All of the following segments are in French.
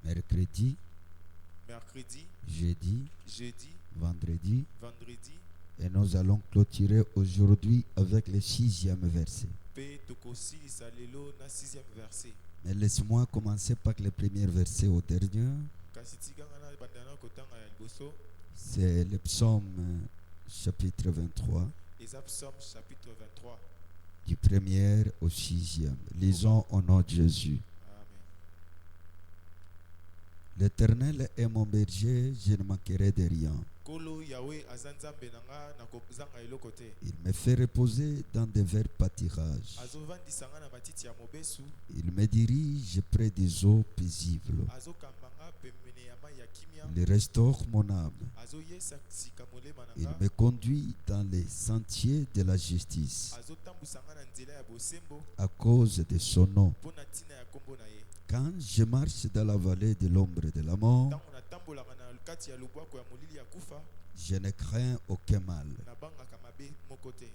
mercredi, jeudi, vendredi. Et nous allons clôturer aujourd'hui avec le 6e verset. Mais laisse-moi commencer par le premier verset au dernier. C'est le psaume chapitre 23. Du premier au 6e. Lisons au nom de Jésus. L'Éternel est mon berger, je ne manquerai de rien. Il me fait reposer dans des verts pâturages. Il me dirige près des eaux paisibles. Il restaure mon âme. Il me conduit dans les sentiers de la justice à cause de son nom. Quand je marche dans la vallée de l'ombre de la mort, je ne crains aucun mal,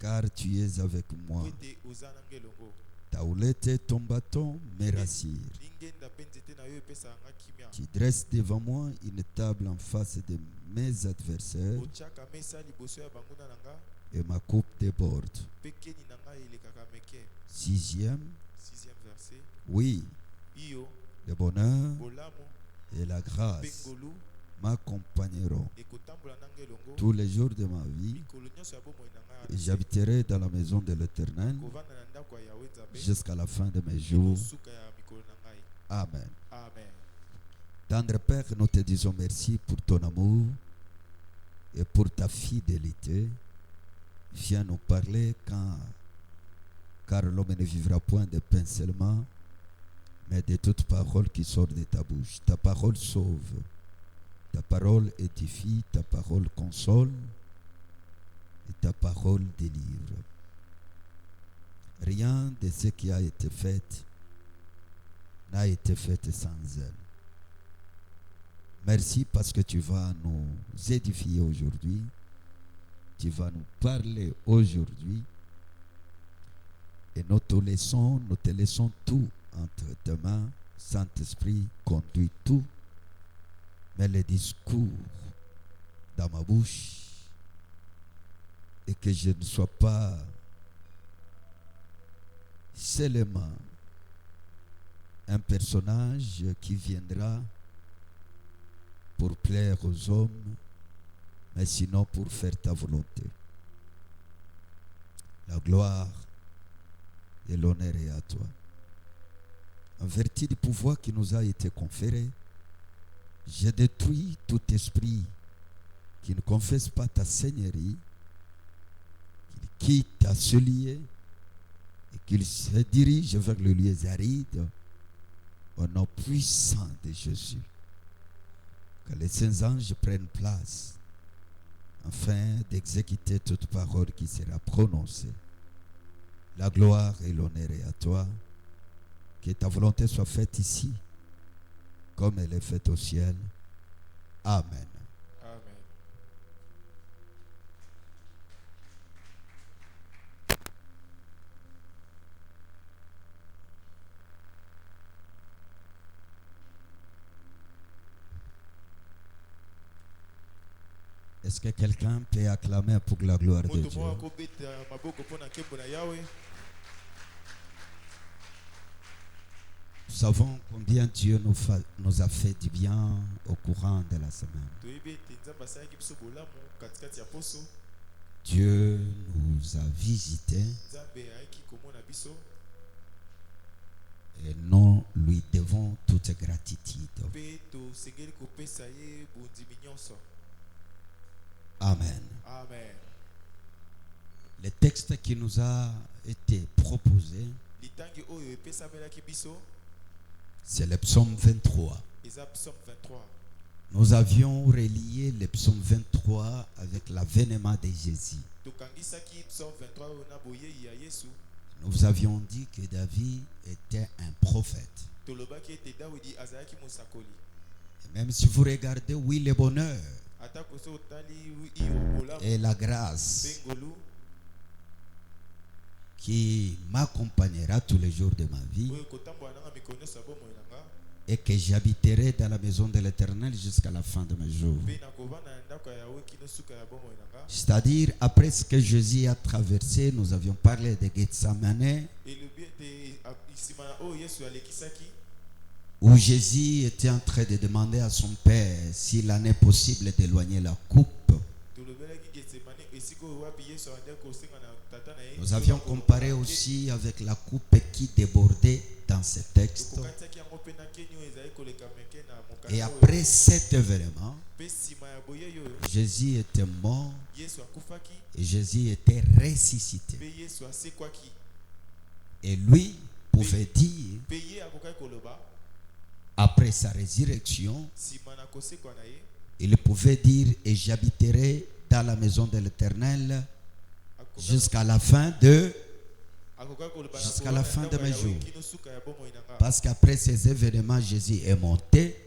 car tu es avec moi. Ta houlette et ton bâton me rassurent. Tu dresses devant moi une table en face de mes adversaires, et ma coupe déborde. 6e. Oui, le bonheur et la grâce m'accompagneront tous les jours de ma vie, et j'habiterai dans la maison de l'Éternel jusqu'à la fin de mes jours. Amen. Tendre Père, nous te disons merci pour ton amour et pour ta fidélité. Viens nous parler car l'homme ne vivra point de pain seulement, mais de toute parole qui sort de ta bouche. Ta parole sauve, ta parole édifie, ta parole console et ta parole délivre. Rien de ce qui a été fait n'a été fait sans elle. Merci parce que tu vas nous édifier aujourd'hui. Tu vas nous parler aujourd'hui. Et nous te laissons tout entre tes mains. Saint-Esprit, conduis tout. Mets les discours dans ma bouche. Et que je ne sois pas seulement un personnage qui viendra pour plaire aux hommes, mais sinon pour faire ta volonté. La gloire et l'honneur est à toi. En vertu du pouvoir qui nous a été conféré, je détruis tout esprit qui ne confesse pas ta seigneurie, qu'il quitte à ce lieu et qu'il se dirige vers le lieu aride au nom puissant de Jésus. Que les saints anges prennent place afin d'exécuter toute parole qui sera prononcée. La gloire et l'honneur est à toi. Que ta volonté soit faite ici comme elle est faite au ciel. Amen. Amen. Est-ce que quelqu'un peut acclamer pour la gloire de Dieu? Nous savons combien Dieu nous a fait du bien au courant de la semaine. Dieu nous a visités et nous lui devons toute gratitude. Amen. Amen. Le texte qui nous a été proposé, c'est le psaume 23. Nous avions relié le psaume 23 avec l'avènement de Jésus. Nous avions dit que David était un prophète. Et même si vous regardez, oui, le bonheur et la grâce qui m'accompagnera tous les jours de ma vie et que j'habiterai dans la maison de l'Éternel jusqu'à la fin de mes jours. C'est-à-dire, après ce que Jésus a traversé, nous avions parlé de Gethsemane, où Jésus était en train de demander à son Père s'il en est possible d'éloigner la coupe. Nous avions comparé aussi avec la coupe qui débordait dans ce texte. Et après cet événement, Jésus était mort et Jésus était ressuscité. Et lui pouvait dire, après sa résurrection, il pouvait dire, et j'habiterai dans la maison de l'Éternel jusqu'à la fin de mes jours. Parce qu'après ces événements, Jésus est monté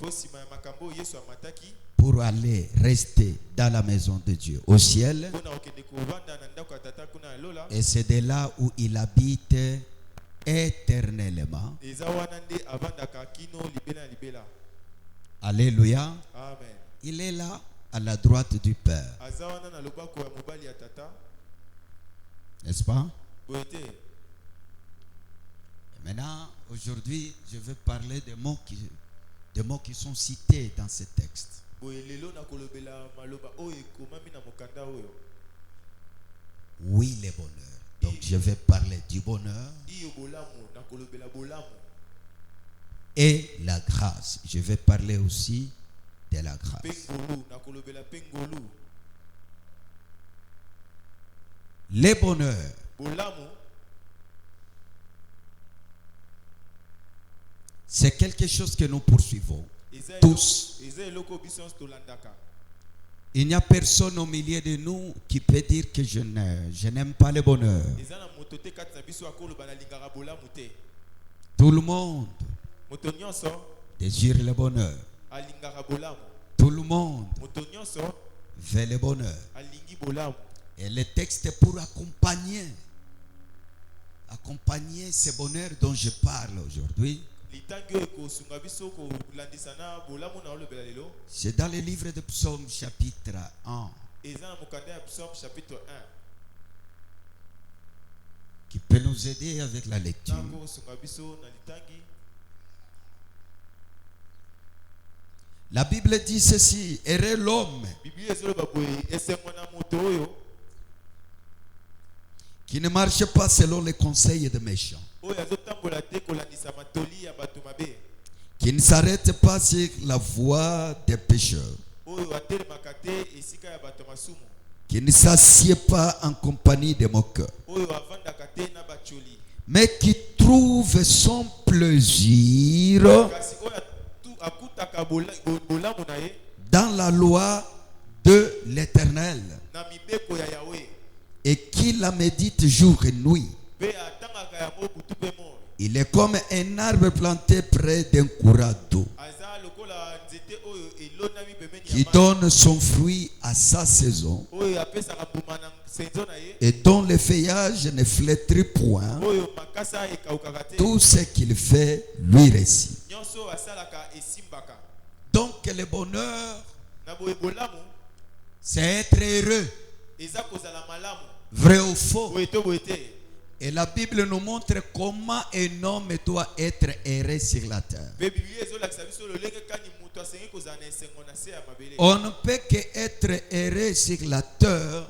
pour aller rester dans la maison de Dieu au ciel. Et c'est de là où il habite éternellement. Alléluia. Il est là à la droite du Père. N'est-ce pas? Et maintenant, aujourd'hui, je vais parler des mots qui sont cités dans ce texte. Oui, le bonheur. Donc, je vais parler du bonheur et la grâce. Je vais parler aussi de la grâce. Le bonheur. C'est quelque chose que nous poursuivons tous. Il n'y a personne au milieu de nous qui peut dire que je n'aime pas le bonheur. Tout le monde désire le bonheur. Tout le monde veut le bonheur. Et le texte est pour accompagner ce bonheur dont je parle aujourd'hui. C'est dans le livre de Psaume chapitre 1 qui peut nous aider avec la lecture. La Bible dit ceci: heureux l'homme qui ne marche pas selon les conseils des méchants, qui ne s'arrête pas sur la voie des pécheurs, qui ne s'assied pas en compagnie des moqueurs, mais qui trouve son plaisir dans la loi de l'Éternel et qui la médite jour et nuit. Il est comme un arbre planté près d'un courant d'eau qui donne son fruit à sa saison et dont le feuillage ne flétrit point. Tout ce qu'il fait lui réussit. Donc le bonheur, c'est être heureux. Vrai ou faux? Et la Bible nous montre comment un homme doit être heureux sur la terre. On ne peut qu'être heureux sur la terre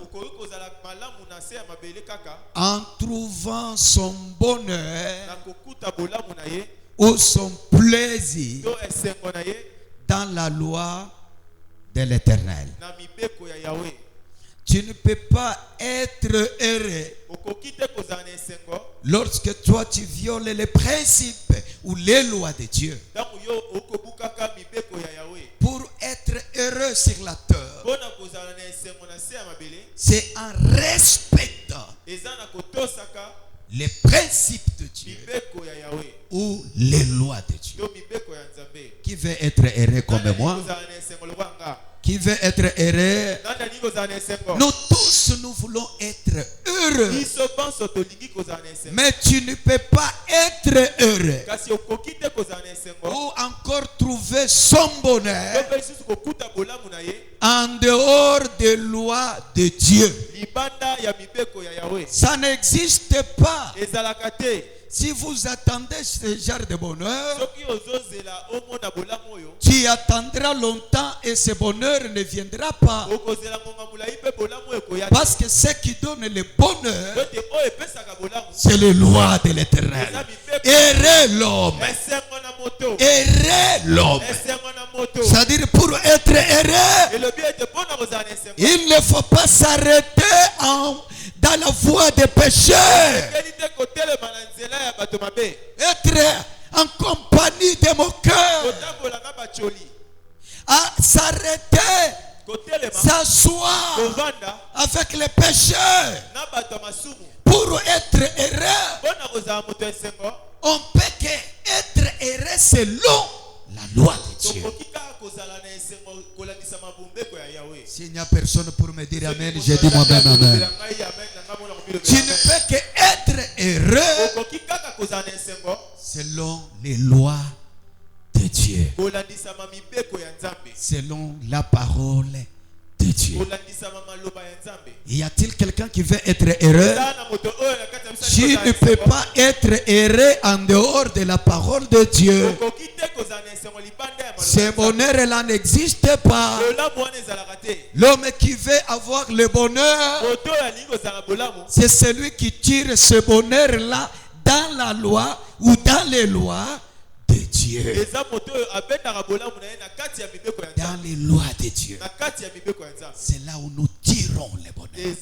en trouvant son bonheur ou son plaisir dans la loi de l'Éternel. Tu ne peux pas être heureux lorsque toi tu violes les principes ou les lois de Dieu. Pour être heureux sur la terre, c'est en respectant les principes de Dieu ou les lois de Dieu. Qui veut être heureux comme moi? Qui veut être heureux? Nous tous, nous voulons être heureux. Mais tu ne peux pas être heureux ou encore encore trouver son bonheur en dehors des lois de Dieu. Ça n'existe pas. Si vous attendez ce genre de bonheur, tu attendras longtemps et ce bonheur ne viendra pas. Parce que ce qui donne le bonheur, c'est les lois de l'Éternel. Errer l'homme. Errer l'homme. C'est-à-dire pour être erré, il ne faut pas s'arrêter dans la voie des péchés. Être en compagnie de mon cœur. À s'arrêter, s'asseoir avec les pécheurs. Pour être heureux, on peut qu'être heureux selon la loi de Dieu. S'il n'y a personne pour me dire amen, je dis moi-même amen. Tu ne peux qu'être heureux selon les lois de Dieu. Selon la parole de Dieu. Y a-t-il quelqu'un qui veut être heureux? Tu ne peux pas être heureux en dehors de la parole de Dieu. Ce bonheur-là n'existe pas. L'homme qui veut avoir le bonheur, c'est celui qui tire ce bonheur-là dans la loi ou dans les lois de Dieu. Dans les lois de Dieu. C'est là où nous tirons le bonheur.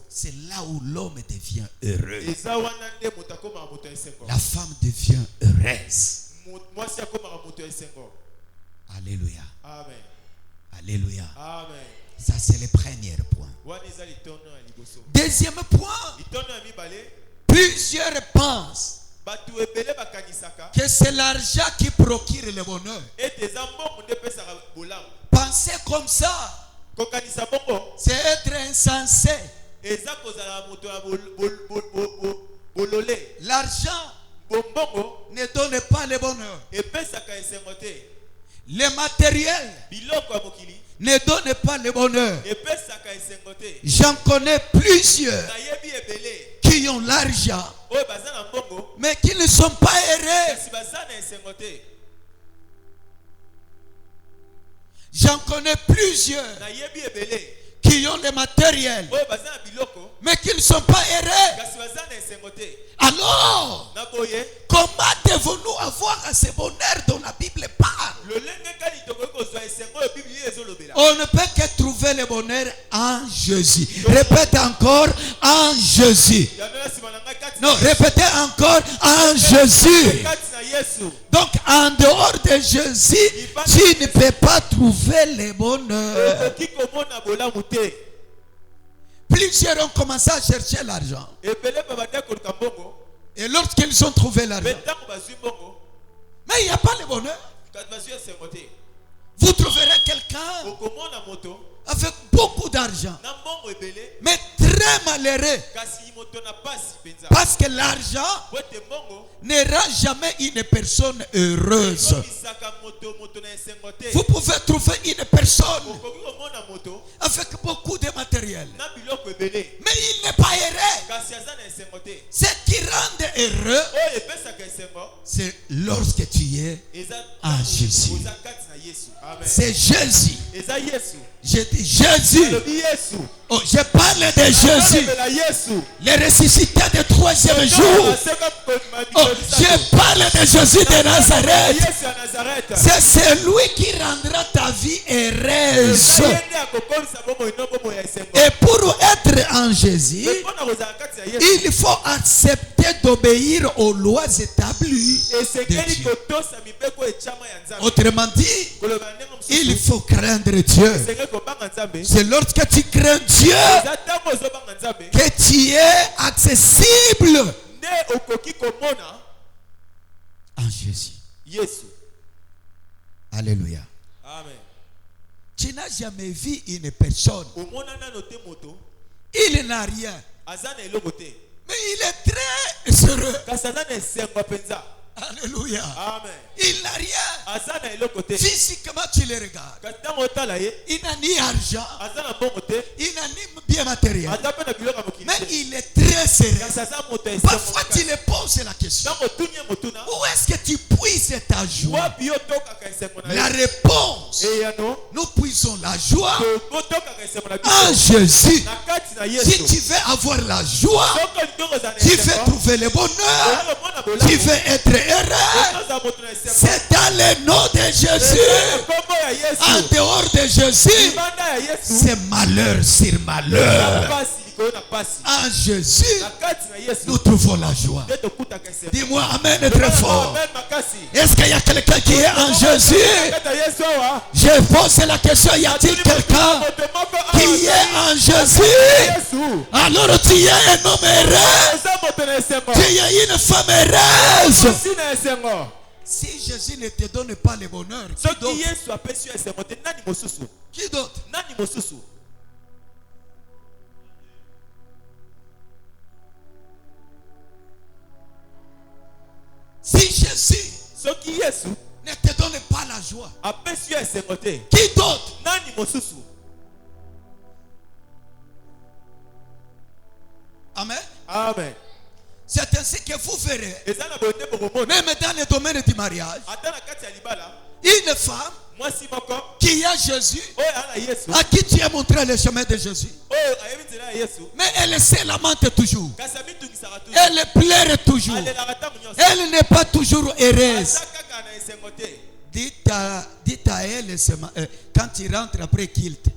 C'est là où l'homme devient heureux. La femme devient heureuse. Alléluia. Amen. Alléluia. Amen. Ça c'est le premier point. Deuxième point. Plusieurs pensent que c'est l'argent qui procure le bonheur. Penser comme ça, c'est être insensé. L'argent ne donne pas le bonheur. Le matériel ne donne pas le bonheur. J'en connais plusieurs qui ont l'argent mais qui ne sont pas heureux. J'en connais plusieurs qui ont le matériel mais qui ne sont pas heureux. Alors, comment devons-nous avoir ce bonheur dont la Bible parle? On ne peut que trouver le bonheur en Jésus. Répète encore, en Jésus. Non, répétez encore, en Jésus. Donc, en dehors de Jésus, tu ne peux pas trouver le bonheur. Plusieurs ont commencé à chercher l'argent. Et lorsqu'ils ont trouvé l'argent, mais il n'y a pas le bonheur. Vous trouverez quelqu'un avec beaucoup d'argent, mais très malheureux. Parce que l'argent ne rend jamais une personne heureuse. Vous pouvez trouver une personne avec beaucoup de matériel, mais il n'est pas heureux. Ce qui rend heureux, c'est lorsque tu es en Jésus. C'est Jésus. Je dis Jésus. Oh, je parle de Jésus, le ressuscité du troisième jour. Oh, je parle de Jésus de Nazareth. C'est celui qui rendra ta vie heureuse. Et pour être en Jésus, il faut accepter d'obéir aux lois établies de Dieu. Autrement dit, il faut craindre Dieu. C'est lorsque tu crains Dieu que tu es accessible en Jésus. Alléluia. Amen. Tu n'as jamais vu une personne, il n'a rien, mais il est très heureux. Alléluia. Amen. Il n'a rien. Physiquement, tu le regardes. Il n'a ni argent. Il n'a ni bien matériel. Mais il est très sérieux. Parfois, tu le poses la question. Où est-ce que tu puisses ta joie? La réponse, nous puissons la joie en Jésus. Si tu veux avoir la joie, tu veux trouver le bonheur, tu veux être heureux, c'est dans le nom de Jésus. En dehors de Jésus, c'est malheur sur malheur. En Jésus, nous trouvons la joie. Dis-moi Amen très fort. Est-ce qu'il y a quelqu'un qui est en Jésus? Je pose la question, y a-t-il quelqu'un qui est en Jésus? Alors tu es un homme heureux, tu es une femme heureuse. Si Jésus ne te donne pas le bonheur, qui d'autre? Si Jésus ne te donne pas la joie, qui d'autre? Amen. Amen. C'est ainsi que vous verrez, même dans le domaine du mariage, une femme qui a Jésus, à qui tu as montré le chemin de Jésus, mais elle se lamente toujours, elle pleure toujours, elle n'est pas toujours heureuse. Dites à elle, quand tu rentres après qu'il te...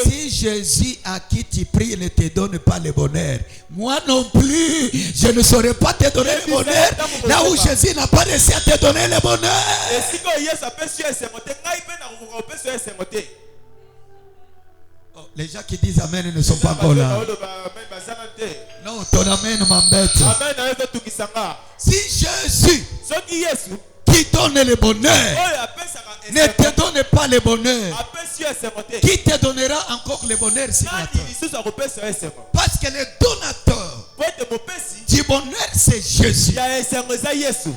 Si Jésus à qui tu pries ne te donne pas le bonheur, moi non plus, je ne saurais pas te donner le bonheur là où Jésus n'a pas réussi à te donner le bonheur. Oh, les gens qui disent Amen ne sont pas encore là. Non, ton Amen m'embête. Si Jésus qui donne le bonheur ne te donne pas le bonheur, qui te donnera encore le bonheur sur la terre? Parce que le donateur du bonheur c'est Jésus.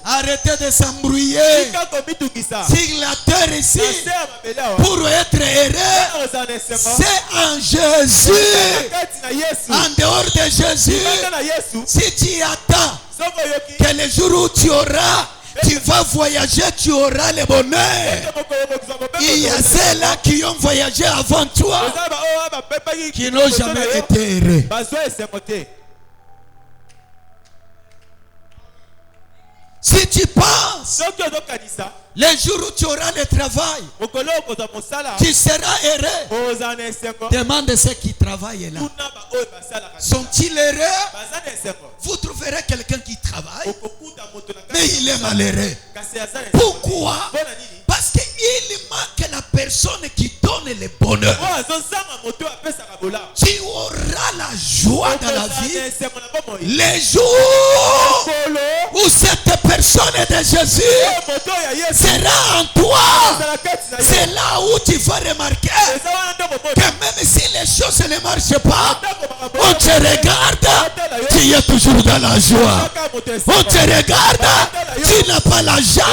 Arrêtez de s'embrouiller sur la terre ici pour être heureux. C'est en Jésus. En dehors de Jésus, si tu attends que le jour où tu auras, tu vas voyager, tu auras le bonheur. Il y a ceux-là qui ont voyagé avant toi, qui n'ont jamais été heureux. Si tu penses, le jour où tu auras le travail, tu seras heureux. Demande ceux qui travaillent là. Sont-ils heureux? Vous trouverez quelqu'un qui travaille, mais il est malheureux. Pourquoi? Parce qu'il manque la personne qui donne le bonheur. Tu auras la joie dans la vie les jours où cette personne de Jésus sera en toi. C'est là où tu vas remarquer que même si les choses ne marchent pas, on te regarde, tu es toujours dans la joie. On te regarde, tu n'as pas l'argent,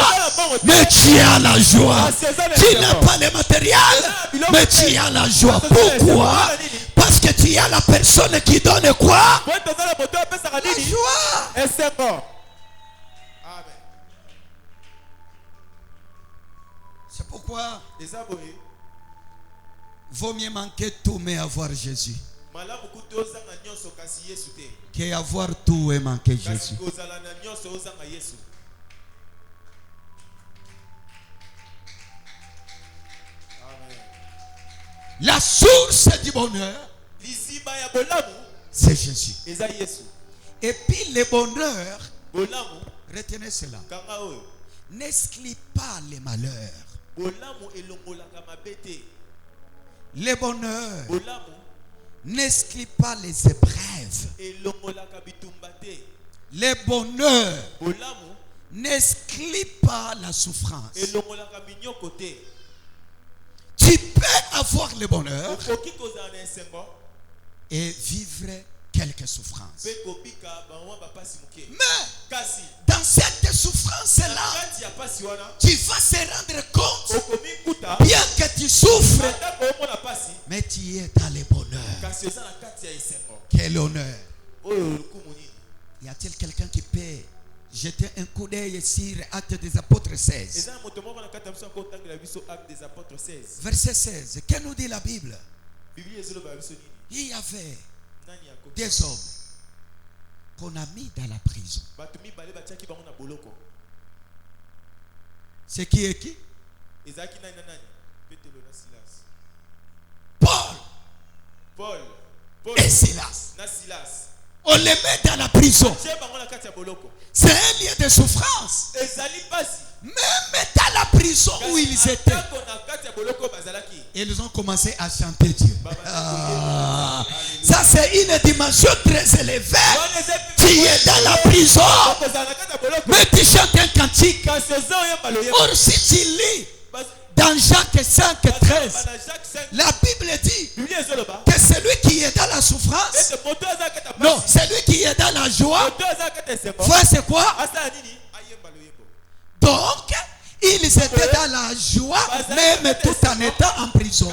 mais tu as la joie. Tu n'as pas le matériel, mais tu as la joie. Pourquoi? Parce que tu as la personne qui donne quoi? La joie. C'est pourquoi vaut mieux manquer tout mais avoir Jésus qu'avoir tout et manquer Jésus. La source du bonheur, c'est Jésus. Et puis le bonheur, retenez cela, n'exclut pas les malheurs. Le bonheur n'exclut pas les épreuves. Le bonheur n'exclut pas la souffrance. Tu peux avoir le bonheur et vivre quelques souffrances. Mais dans cette souffrance-là, tu vas se rendre compte, bien que tu souffres, mais tu es dans le bonheur. Quel honneur. Y a-t-il quelqu'un qui peut jeter un coup d'œil sur Actes des Apôtres 16? Verset 16. Que nous dit la Bible? Il y avait des hommes qu'on a mis dans la prison. C'est qui et qui? Paul et Silas. On les met dans la prison. C'est un lieu de souffrance. Même dans la prison où ils étaient, ils ont commencé à chanter Dieu. Ça, c'est une dimension très élevée. Tu es dans la prison, mais tu chantes un cantique. Or, si tu lis dans Jacques 5:13, la Bible dit que celui qui est dans la souffrance, non, celui qui est dans la joie, c'est quoi? Donc, ils étaient dans la joie, même tout en étant en prison.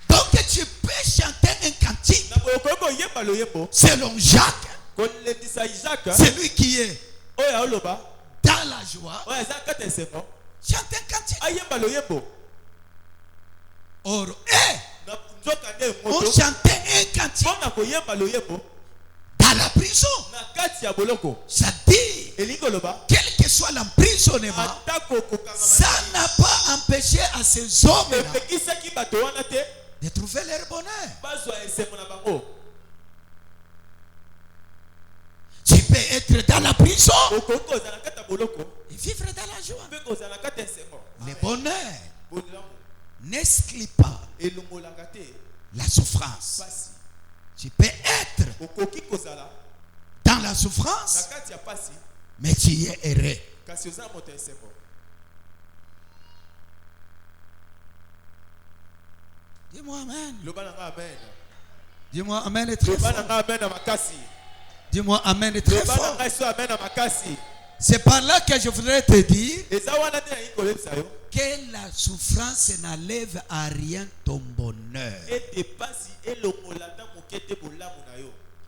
Donc, tu peux chanter un cantique selon Jacques, celui qui est dans la joie, chante un cantique. Or, on chantait un cantique dans la prison. Ça dit, quel que soit l'emprisonnement, ça n'a pas empêché à ces hommes-là de trouver leur bonheur. Tu peux être dans la prison et vivre dans la joie. Le bonheur n'exclut pas la souffrance. Tu peux être dans la souffrance, mais tu es heureux. Dis-moi amen. Dis-moi amen est très fort. Dis-moi amen est très fort. C'est par là que je voudrais te dire que la souffrance n'enlève à rien ton bonheur.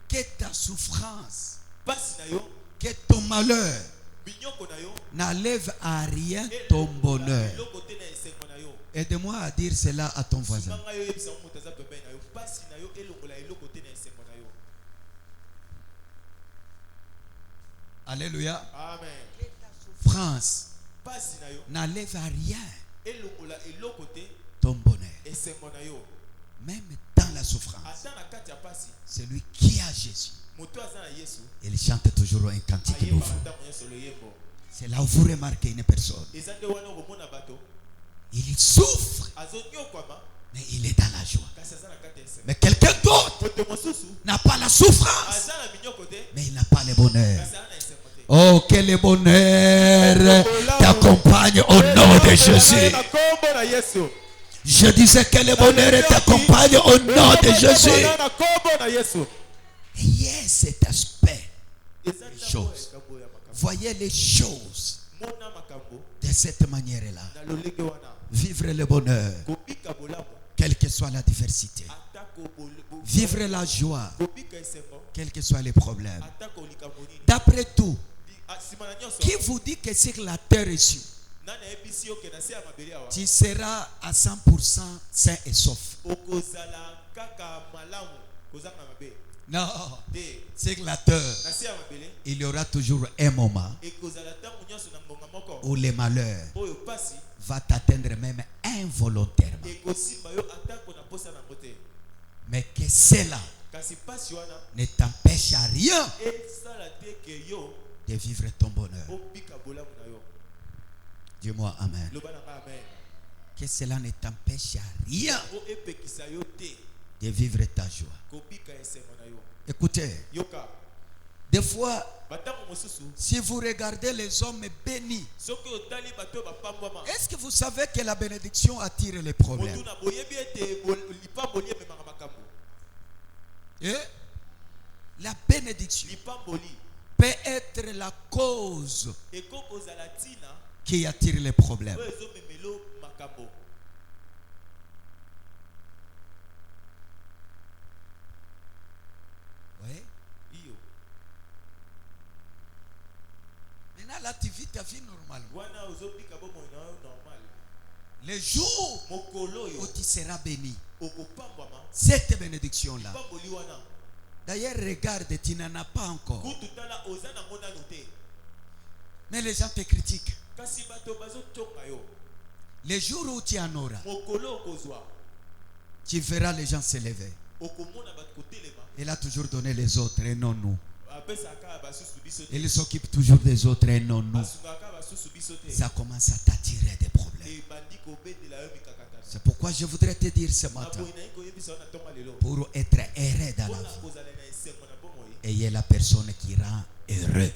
Que ta souffrance, que ton malheur n'enlève à rien ton bonheur. Aide-moi à dire cela à ton voisin. Alléluia. Amen. France n'enlève à rien ton bonheur. Même dans la souffrance, celui qui a Jésus, il chante toujours un cantique nouveau. C'est là où vous remarquez une personne. Il souffre, mais il est dans la joie. Mais quelqu'un d'autre n'a pas la souffrance, mais il n'a pas le bonheur. Oh, que le bonheur t'accompagne au nom de Jésus. Je disais que le bonheur t'accompagne au nom de Jésus. Ayez cet aspect des choses. Voyez les choses de cette manière-là. Vivre le bonheur, quelle que soit la diversité. Vivre la joie, quels que soient les problèmes. D'après tout, qui vous dit que sur la terre reçue, tu seras à 100% sain et sauf? Non, sur la terre, il y aura toujours un moment où les malheurs va t'atteindre même involontairement. Mais que cela ne t'empêche à rien de vivre ton bonheur. Dis-moi amen. Que cela ne t'empêche à rien de vivre ta joie. Écoutez, Des fois, si vous regardez les hommes bénis, est-ce que vous savez que la bénédiction attire les problèmes? Et la bénédiction peut être la cause qui attire les problèmes. Oui. Maintenant, là, tu vis ta vie normalement. Les jours où tu seras béni, cette bénédiction-là. D'ailleurs, regarde, tu n'en as pas encore. Mais les gens te critiquent. Les jours où tu en auras, tu verras les gens s'élever. Il a toujours donné les autres et non nous. Il s'occupe toujours des autres et non nous. Ça commence à t'attirer des problèmes. C'est pourquoi je voudrais te dire ce matin, pour être heureux dans la vie, ayez la personne qui rend heureux.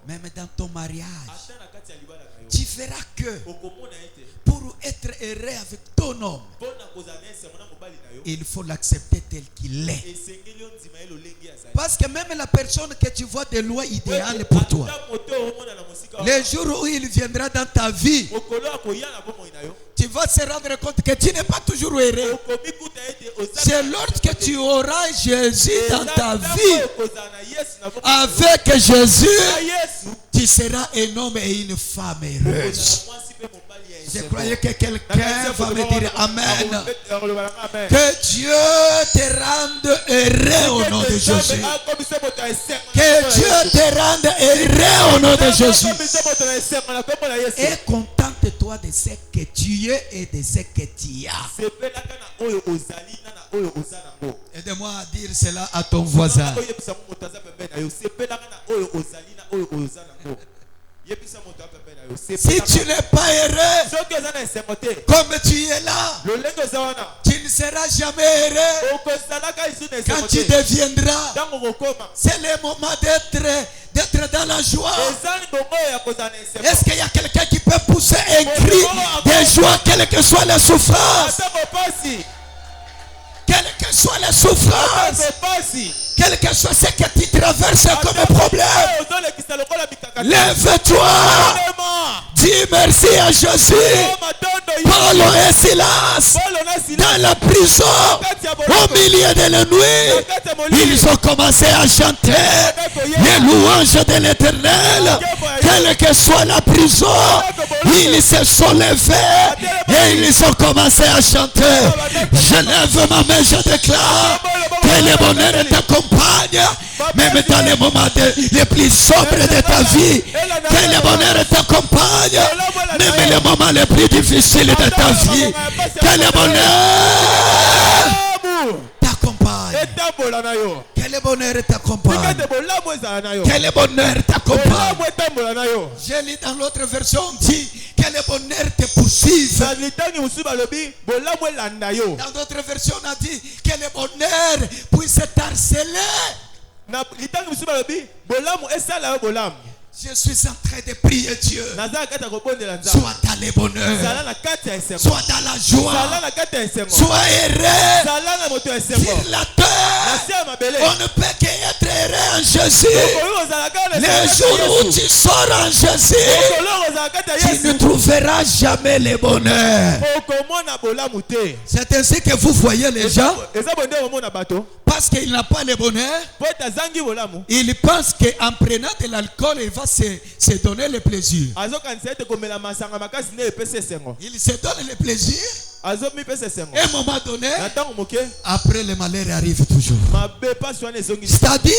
Même dans ton mariage, tu feras que pour être heureux avec ton homme, il faut l'accepter tel qu'il est. Parce que même la personne que tu vois de loin idéale pour toi, les jours où il viendra dans ta vie, tu vas te rendre compte que tu n'es pas toujours heureux. C'est lorsque tu auras Jésus dans ta vie, avec Jésus, tu seras un homme et une femme heureuse. Je croyais que quelqu'un va me dire Amen. Que Dieu te rende heureux au nom de Jésus. Que Dieu te rende heureux au nom de Jésus. Et contente-toi de ce que tu es et de ce que tu as. Aide-moi à dire cela à ton voisin. Si tu n'es pas heureux, comme tu es là, tu ne seras jamais heureux. Quand tu deviendras, c'est le moment d'être dans la joie. Est-ce qu'il y a quelqu'un qui peut pousser un cri de joie, quelle que soit la souffrance? Quelle que soit la souffrance, quel que soit ce que tu traverses comme problème, lève-toi, dis merci à Jésus. Paul et Silas, dans la prison, au milieu de la nuit, ils ont commencé à chanter les louanges de l'Éternel. Quelle que soit la prison, ils se sont levés et ils ont commencé à chanter. Je lève ma main, je déclare que le bonheur t'accompagne, même dans les moments les plus sombres de ta vie. Que le bonheur t'accompagne, même les moments les plus difficiles de ta vie. Que le bonheur t'accompagne. Que le bonheur t'accompagne. Que le bonheur t'accompagne. Je lis dans l'autre version, on dit que le bonheur te poursuive. Dans d'autres versions, on a dit que le bonheur puisse t'harceler. Je suis en train de prier Dieu. Sois dans les bonheurs, sois dans la joie, sois heureux sur la terre. On ne peut qu'être heureux en Jésus. Les jours où tu sors en Jésus, tu ne trouveras jamais le bonheur. C'est ainsi que vous voyez les gens. Parce qu'il n'a pas le bonheur, il pense qu'en prenant de l'alcool, il va se donner le plaisir. Il se donne le plaisir. À un moment donné, après le malheur arrive toujours. C'est-à-dire,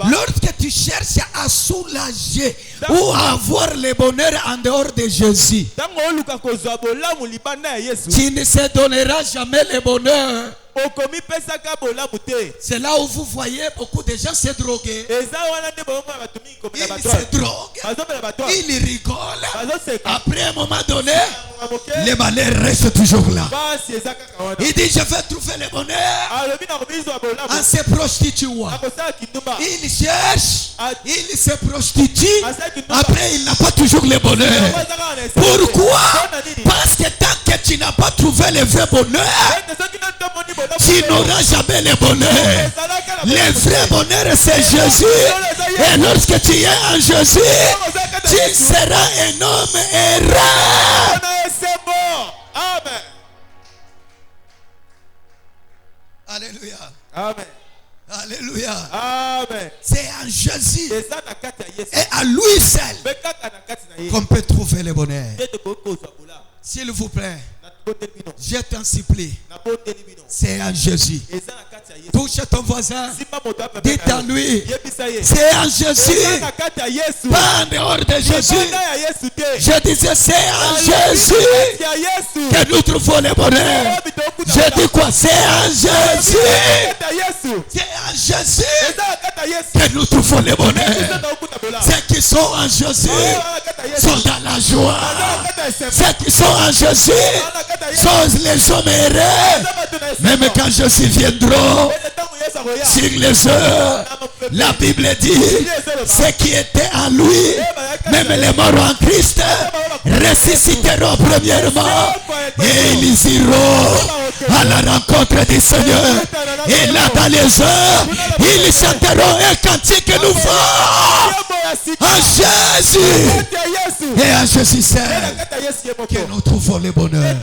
lorsque tu cherches à soulager ou à avoir le bonheur en dehors de Jésus, tu ne se donneras jamais le bonheur. C'est là où vous voyez beaucoup de gens se droguer. Ils se droguent, ils rigolent. Après un moment donné, le malheur reste toujours là. Il dit, je vais trouver le bonheur en se prostituant. Il cherche, il se prostitue. Après, il n'a pas toujours le bonheur. Pourquoi? Parce que tant que tu n'as pas trouvé le vrai bonheur, tu n'auras jamais le bonheur. Le vrai bonheur, c'est Jésus. Et lorsque tu es en Jésus, tu seras un homme heureux. Amen. Alléluia. Amen. Alléluia. Amen. C'est en Jésus et à lui seul qu'on peut trouver le bonheur. S'il vous plaît, je t'en supplie, c'est en Jésus. Touche ton voisin, dis à lui, c'est en Jésus, pas en dehors de Jésus. Je disais, c'est en Jésus que nous trouvons le bonheur. Je dis quoi? C'est en Jésus. C'est en Jésus que nous trouvons le bonheur. Ceux qui sont en Jésus sont dans la joie. Ceux qui sont en Jésus sont les hommes heureux. Même quand Jésus viendra sur les heures, la Bible dit, ceux qui étaient en lui, même les morts en Christ, ressusciteront premièrement et ils iront à la rencontre du Seigneur. Et là dans les heures, ils chanteront un cantique nouveau en Jésus. Et en Jésus seul que nous trouvons le bonheur.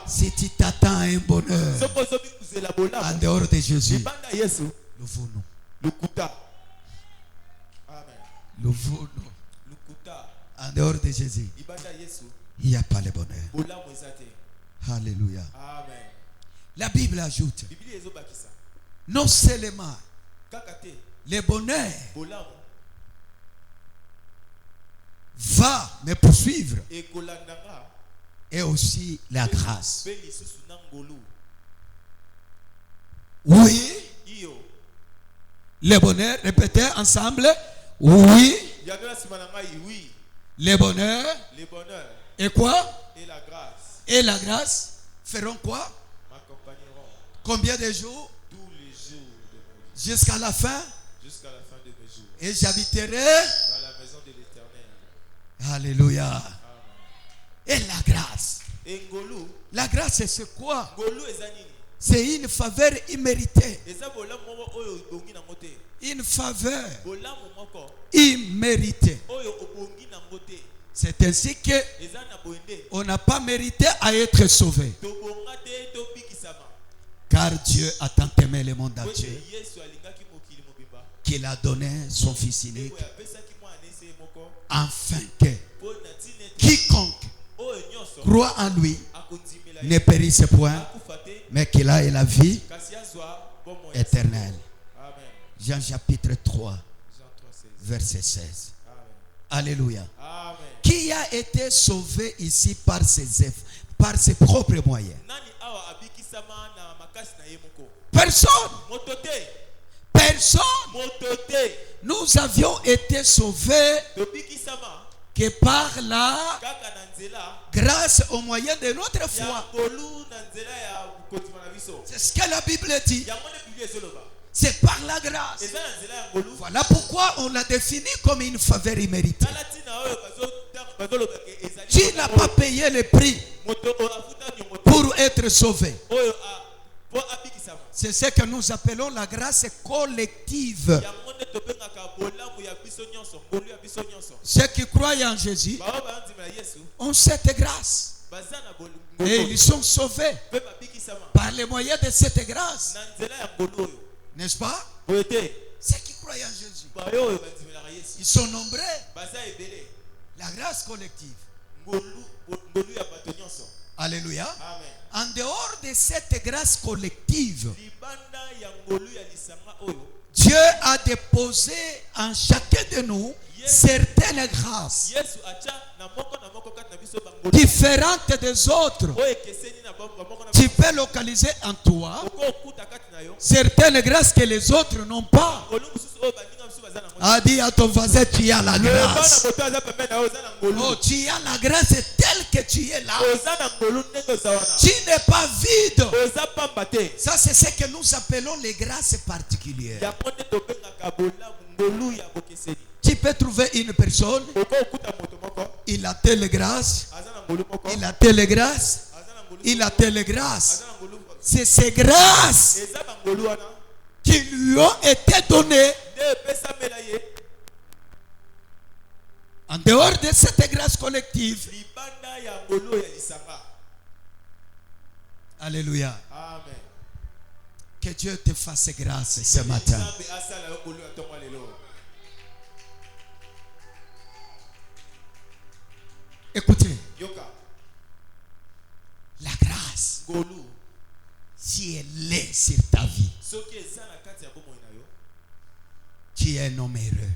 Si tu t'attends à un bonheur en dehors de Jésus, nous voulons. En dehors de Jésus, il n'y a pas le bonheur. Alléluia. La Bible ajoute, non seulement le bonheur va me poursuivre, et aussi la grâce. Oui, le bonheur, répétez ensemble, oui, le bonheur, et quoi? Et la grâce feront quoi? Combien de jours? Tous les jours de jusqu'à la fin? Jusqu'à la fin de mes jours. Et j'habiterai dans la maison de l'Éternel. Alléluia. Amen. Et la grâce. La grâce, c'est quoi? C'est une faveur imméritée. Une faveur imméritée. C'est ainsi que on n'a pas mérité à être sauvé. Car Dieu a tant aimé le monde entier qu'il a donné son Fils unique, afin que quiconque croit en lui ne périsse point, mais qu'il ait la vie éternelle. Jean chapitre 3, verset 16. Alléluia. Amen. Qui a été sauvé ici par ses propres moyens? Personne. Personne. Nous avions été sauvés que par la grâce au moyen de notre foi. C'est ce que la Bible dit. C'est par la grâce. Voilà pourquoi on l'a défini comme une faveur imméritée. Tu n'as pas payé le prix pour être sauvé. C'est ce que nous appelons la grâce collective. Ceux qui croient en Jésus ont cette grâce. Et ils sont sauvés par les moyens de cette grâce. N'est-ce pas? Ceux qui croient en Jésus, ils sont nombreux. La grâce collective. Alléluia. Amen. En dehors de cette grâce collective, Dieu a déposé en chacun de nous certaines grâces différentes des autres. Tu peux localiser en toi certaines grâces que les autres n'ont pas. A dit à ton voisin, tu as la grâce. Oh, tu as la grâce telle que tu es là. Tu n'es pas vide. Ça, c'est ce que nous appelons les grâces particulières. Tu peux trouver une personne, il a telle grâce, il a telle grâce, il a telle grâce. C'est ces grâces qui lui ont été données. En dehors de cette grâce collective. Alléluia. Amen. Que Dieu te fasse grâce ce matin. Écoutez. La grâce, si elle est sur ta vie, tu es un homme heureux.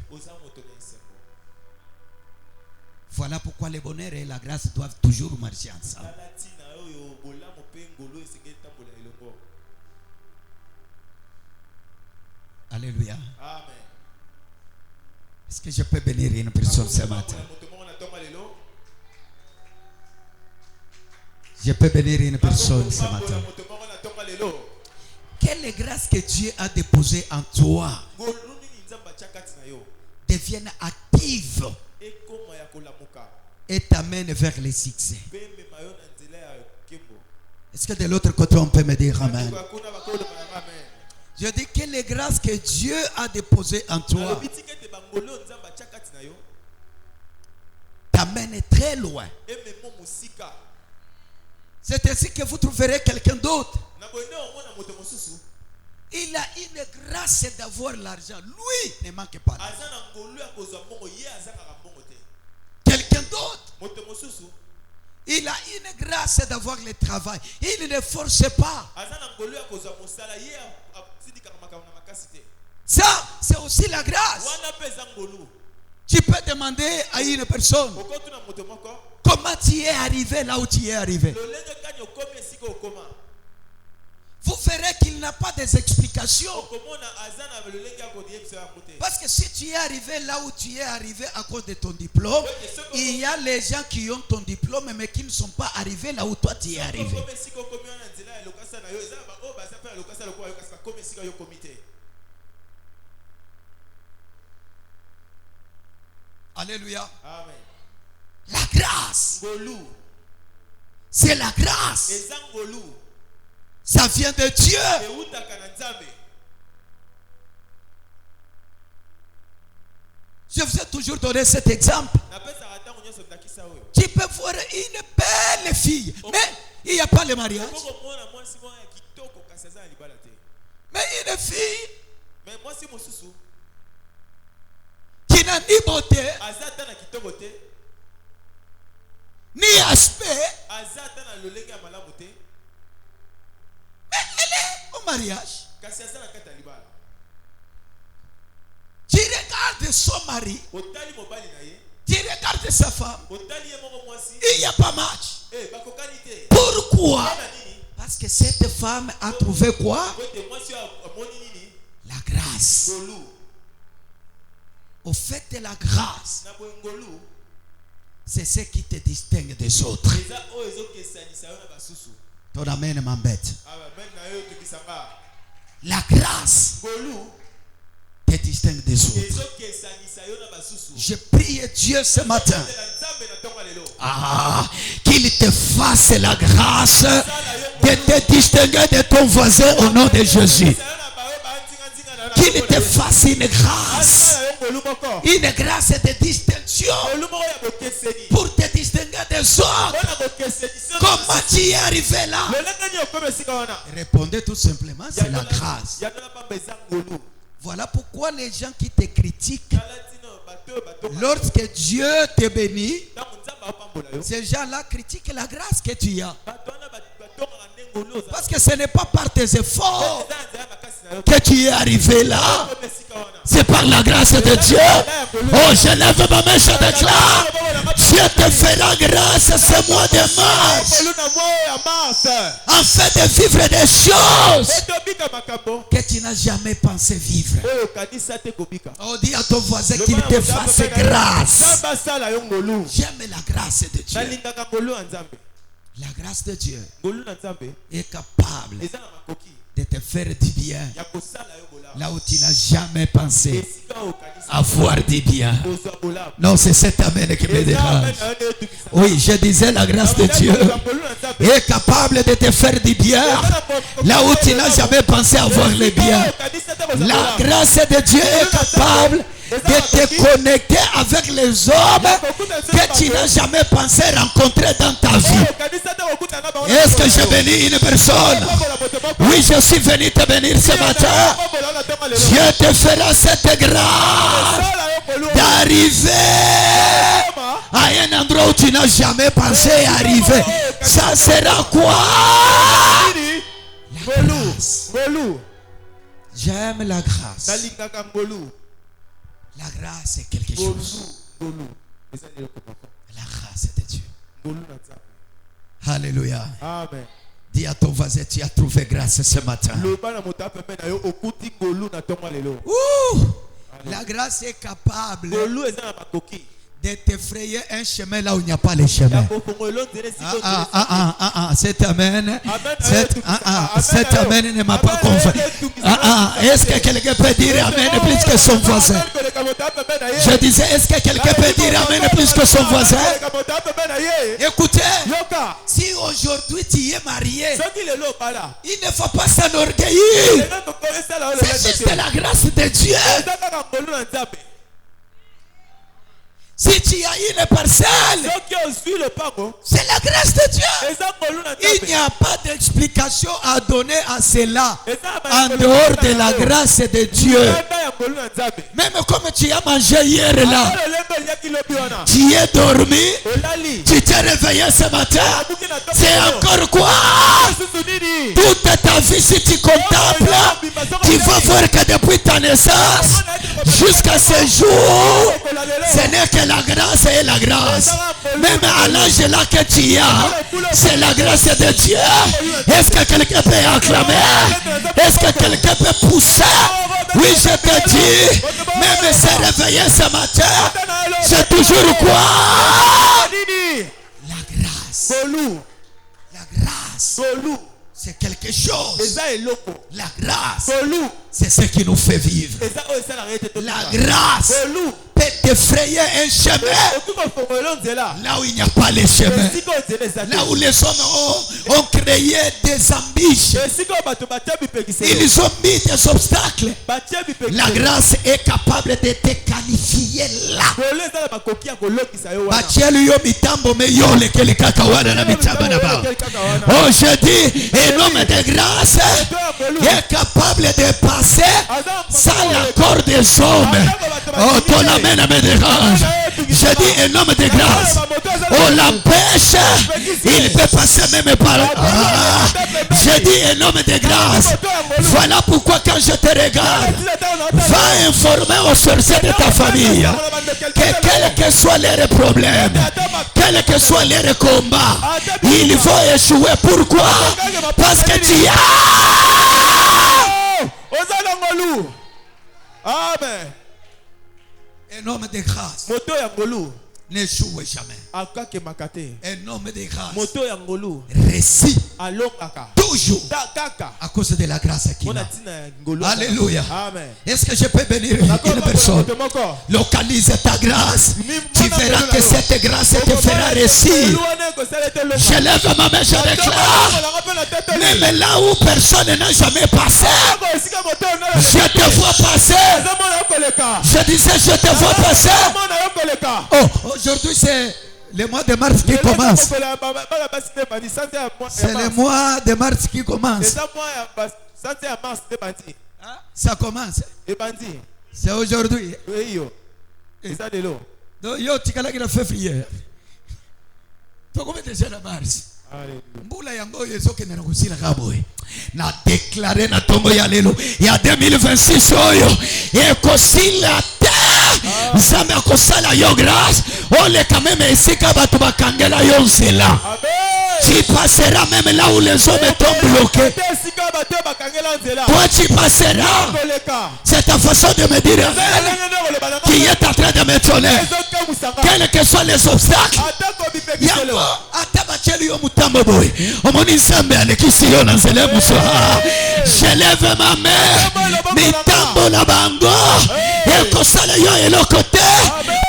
Voilà pourquoi le bonheur et la grâce doivent toujours marcher ensemble. Alléluia. Amen. Est-ce que je peux bénir une personne ce matin? Je peux bénir une personne ce matin. Quelle grâce que Dieu a déposée en toi devienne active et t'amène vers le succès. Est-ce que de l'autre côté on peut me dire amen? Je dis que les grâces que Dieu a déposées en toi t'amènent très loin. C'est ainsi que vous trouverez quelqu'un d'autre. Il a une grâce d'avoir l'argent. Lui ne manque pas. Quelqu'un d'autre, il a une grâce d'avoir le travail. Il ne force pas. Ça, c'est aussi la grâce. Tu peux demander à une personne comment tu es arrivé là où tu es arrivé. Vous verrez qu'il n'a pas des explications. Parce que si tu es arrivé là où tu es arrivé à cause de ton diplôme, il y a les gens qui ont ton diplôme mais qui ne sont pas arrivés là où toi tu es arrivé. Alléluia. Amen. La grâce. C'est la grâce. Ça vient de Dieu. Je vous ai toujours donné cet exemple. Tu peux voir une belle fille, mais il n'y a pas le mariage. Mais une fille qui n'a ni beauté, ni aspect, mais elle est au mariage. Tu regardes son mari, tu regardes sa femme, il n'y a pas match. Pourquoi? Parce que cette femme a trouvé quoi? La grâce. Au fait de la grâce, c'est ce qui te distingue des autres. Ton amen m'embête. La grâce te distingue des autres. Je prie Dieu ce matin qu'il te fasse la grâce de te distinguer de ton voisin au nom de Jésus. Qu'il te fasse une grâce de distinction pour te distinguer des autres. Comment tu es arrivé là? Répondez tout simplement, c'est la grâce. Voilà pourquoi les gens qui te critiquent, lorsque Dieu te bénit, ces gens-là critiquent la grâce que tu as. Parce que ce n'est pas par tes efforts que tu es arrivé là. C'est par la grâce de Dieu. Oh, je lève ma main, je déclare. Dieu te fera grâce ce mois de mars. afin de vivre des choses que tu n'as jamais pensé vivre. Oh, dis à ton voisin qu'il te fasse grâce. J'aime la grâce de Dieu. La grâce de Dieu est capable de te faire du bien là où tu n'as jamais pensé avoir du bien. Non, c'est cet amen qui me dérange. Oui, je disais la grâce de Dieu est capable de te faire du bien là où tu n'as jamais pensé avoir le bien. La grâce de Dieu est capable de te connecter avec les hommes que tu n'as jamais pensé rencontrer dans ta vie. Est-ce que j'ai béni une personne? Oui, je suis venu te bénir ce matin. Dieu te fera cette grâce d'arriver à un endroit où tu n'as jamais pensé arriver. Ça sera quoi? La grâce. J'aime la grâce. La grâce est quelque chose. La grâce de Dieu. Alléluia. Amen. Dis à ton voisin, tu as trouvé grâce ce matin. La grâce est capable de te frayer un chemin là où il n'y a pas le chemin. Cet amen. Cet amen ne m'a pas convaincu. Est-ce que quelqu'un peut dire amen plus que son voisin? Je disais, est-ce que quelqu'un peut dire amen plus que son voisin? Écoutez, si aujourd'hui tu es marié, il ne faut pas s'enorgueillir. C'est juste la grâce de Dieu. Si tu as une parcelle, c'est la grâce de Dieu. Il n'y a pas d'explication à donner à cela en dehors de la grâce de Dieu. Même comme tu as mangé hier là, tu es dormi, tu t'es réveillé ce matin, c'est encore quoi? Toute ta vie, si tu contemples, tu vas voir que depuis ta naissance jusqu'à ce jour, ce n'est que la grâce et la grâce. Même à l'âge là que tu as, c'est la grâce de Dieu. Est-ce que quelqu'un peut acclamer? Est-ce que quelqu'un peut pousser? Oui, je te dis, même se réveiller ce matin, c'est toujours quoi? La grâce. La grâce. C'est quelque chose. La grâce, c'est ce qui nous fait vivre. La grâce peut te frayer un chemin là où il n'y a pas les chemins. Là où les hommes ont créé des embûches, ils ont mis des obstacles. La grâce est capable de te qualifier là. Oh, je dis, un homme de grâce est capable de passer sans l'accord des hommes. Oh, ton amène me dérange. Je dis, un homme de grâce, on l'empêche, il peut passer même par là. Je dis, un homme de grâce, voilà pourquoi quand je te regarde, va informer aux sorciers de ta famille que quels que soient leurs problèmes, quels que soient leurs combats, ils vont échouer. Pourquoi? Parce que tu as. Amen. Un homme de grâce n'échoue jamais. Un homme de grâce réussit toujours à cause de la grâce qu'il a. Alléluia. Est-ce que je peux bénir une personne? Localise ta grâce. Tu verras que cette grâce te fera réussir. Je lève ma main, je déclare. Même là où personne n'a jamais passé, je te vois passer. Je disais, je te vois passer. Oh, aujourd'hui c'est le mois de mars qui commence. C'est le mois de mars qui commence. Ça commence. C'est aujourd'hui. Donc, tu as la février. Tu as déjà la mars. Mbula yango yeso ke nena kusila kaboy na déclarer na tombo ya lelo ya 2026 oyo ekosila te nzambe akosala yo grâce ole quand même esika bato bakangela yo nzela. Tu passeras même là où les hommes t'ont bloqué. Toi tu passeras. C'est ta façon de me dire qui est en train de m'étonner. Quels que soient les obstacles. Je lève ma main. Mitambo na bango. Et kosala yo et le côté.